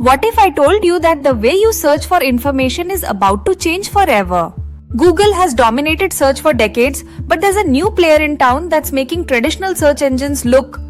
What if I told you that the way you search for information is about to change forever? Google has dominated search for decades, but there's a new player in town that's making traditional search engines look,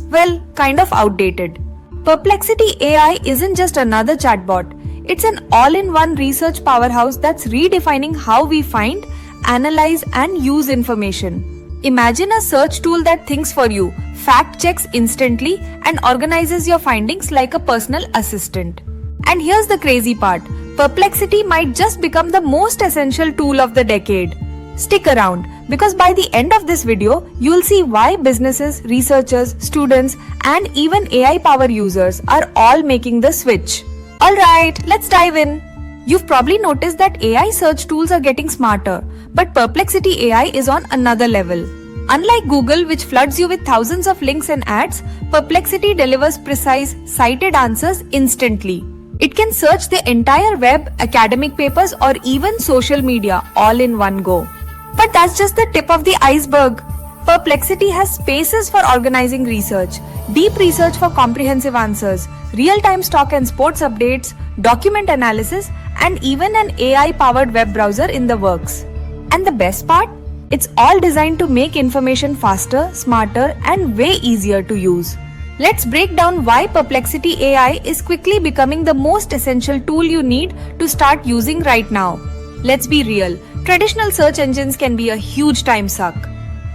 well, kind of outdated. Perplexity AI isn't just another chatbot. It's an all-in-one research powerhouse that's redefining how we find, analyze, and use information. Imagine a search tool that thinks for you, fact-checks instantly, and organizes your findings like a personal assistant. And here's the crazy part. Perplexity might just become the most essential tool of the decade. Stick around, because by the end of this video, you'll see why businesses, researchers, students, and even AI-powered users are all making the switch. Alright, let's dive in. You've probably noticed that AI search tools are getting smarter, but Perplexity AI is on another level. Unlike Google, which floods you with thousands of links and ads, Perplexity delivers precise, cited answers instantly. It can search the entire web, academic papers, or even social media all in one go. But that's just the tip of the iceberg. Perplexity has spaces for organizing research, deep research for comprehensive answers, real-time stock and sports updates, document analysis, and even an AI-powered web browser in the works. And the best part? It's all designed to make information faster, smarter, and way easier to use. Let's break down why Perplexity AI is quickly becoming the most essential tool you need to start using right now. Let's be real, traditional search engines can be a huge time suck.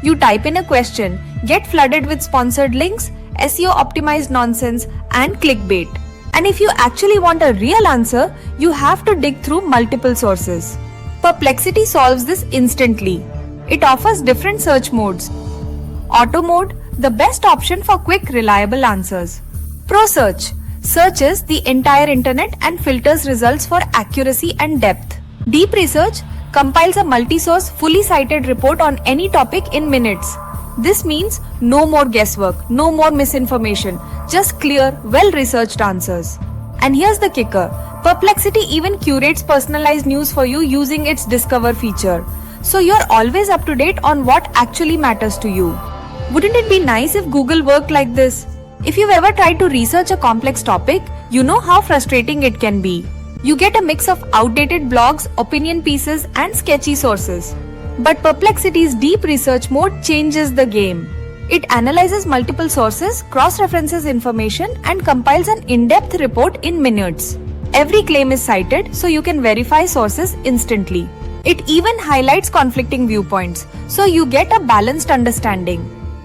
You type in a question, get flooded with sponsored links, SEO optimized nonsense, and clickbait. And if you actually want a real answer, you have to dig through multiple sources. Perplexity solves this instantly. It offers different search modes. Auto mode, the best option for quick, reliable answers. Pro search searches the entire internet and filters results for accuracy and depth. Deep research compiles a multi-source, fully cited report on any topic in minutes. This means no more guesswork, no more misinformation, just clear, well-researched answers. And here's the kicker. Perplexity even curates personalized news for you using its Discover feature. So you're always up to date on what actually matters to you. Wouldn't it be nice if Google worked like this? If you've ever tried to research a complex topic, you know how frustrating it can be. You get a mix of outdated blogs, opinion pieces, and sketchy sources. But Perplexity's deep research mode changes the game. It analyzes multiple sources, cross-references information, and compiles an in-depth report in minutes. Every claim is cited, so you can verify sources instantly. It even highlights conflicting viewpoints, so you get a balanced understanding.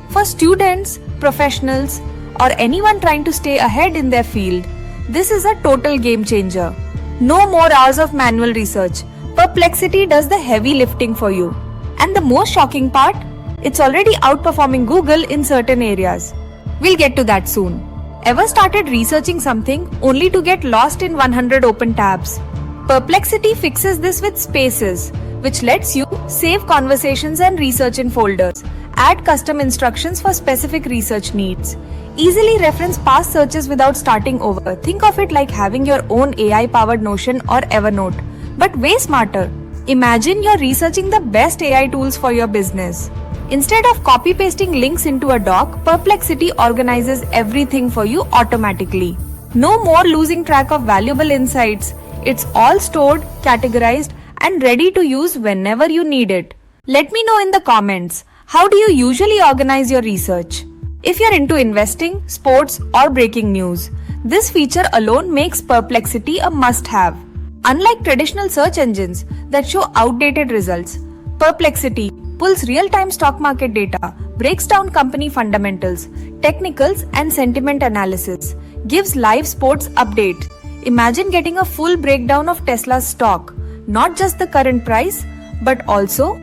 For students, professionals, or anyone trying to stay ahead in their field, this is a total game changer. No more hours of manual research. Perplexity does the heavy lifting for you. And the most shocking part? It's already outperforming Google in certain areas. We'll get to that soon. Ever started researching something only to get lost in 100 open tabs? Perplexity fixes this with Spaces, which lets you save conversations and research in folders, add custom instructions for specific research needs, easily reference past searches without starting over. Think of it like having your own AI-powered Notion or Evernote, but way smarter. Imagine you're researching the best AI tools for your business. Instead of copy-pasting links into a doc, Perplexity organizes everything for you automatically. No more losing track of valuable insights. It's all stored, categorized, and ready to use whenever you need it. Let me know in the comments, how do you usually organize your research? If you're into investing, sports, or breaking news, this feature alone makes Perplexity a must-have. Unlike traditional search engines that show outdated results, Perplexity pulls real-time stock market data, breaks down company fundamentals, technicals, and sentiment analysis, gives live sports updates. Imagine getting a full breakdown of Tesla's stock, not just the current price, but also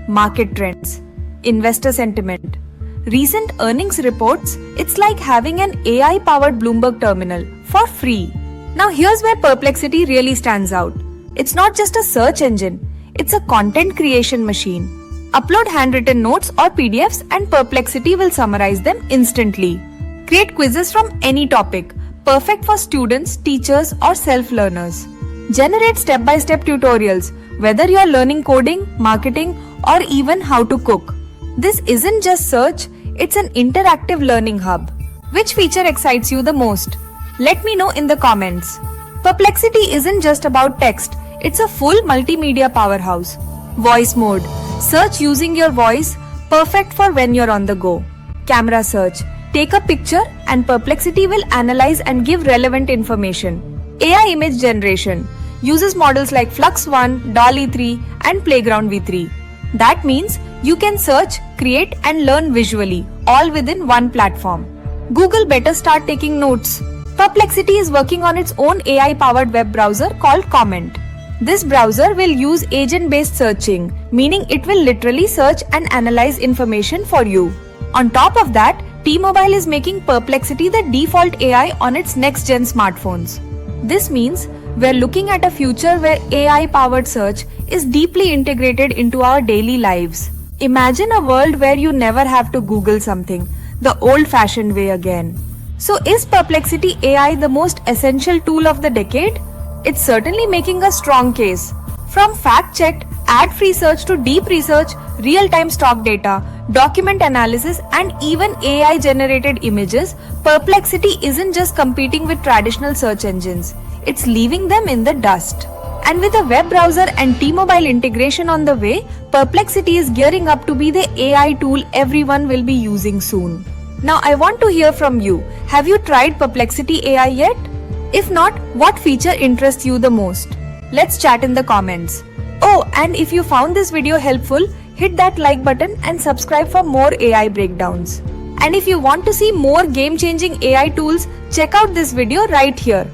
market trends, investor sentiment, recent earnings reports. It's like having an AI-powered Bloomberg terminal for free. Now here's where Perplexity really stands out. It's not just a search engine, it's a content creation machine. Upload handwritten notes or PDFs and Perplexity will summarize them instantly. Create quizzes from any topic, perfect for students, teachers, or self-learners. Generate step-by-step tutorials, whether you're learning coding, marketing, or even how to cook. This isn't just search, it's an interactive learning hub. Which feature excites you the most? Let me know in the comments. Perplexity isn't just about text, it's a full multimedia powerhouse. Voice mode. Search using your voice, perfect for when you're on the go. Camera search. Take a picture and Perplexity will analyze and give relevant information. AI image generation. Uses models like Flux 1, DALL-E 3 and Playground V3. That means you can search, create and learn visually, all within one platform. Google better start taking notes. Perplexity is working on its own AI-powered web browser called Comment. This browser will use agent-based searching, meaning it will literally search and analyze information for you. On top of that, T-Mobile is making Perplexity the default AI on its next-gen smartphones. This means we're looking at a future where AI-powered search is deeply integrated into our daily lives. Imagine a world where you never have to Google something, the old-fashioned way again. So is Perplexity AI the most essential tool of the decade? It's certainly making a strong case. From fact-checked, ad-free search to deep research, real-time stock data, document analysis and even AI-generated images, Perplexity isn't just competing with traditional search engines. It's leaving them in the dust. And with a web browser and T-Mobile integration on the way, Perplexity is gearing up to be the AI tool everyone will be using soon. Now I want to hear from you. Have you tried Perplexity AI yet? If not, what feature interests you the most? Let's chat in the comments. Oh, and if you found this video helpful, hit that like button and subscribe for more AI breakdowns. And if you want to see more game-changing AI tools, check out this video right here.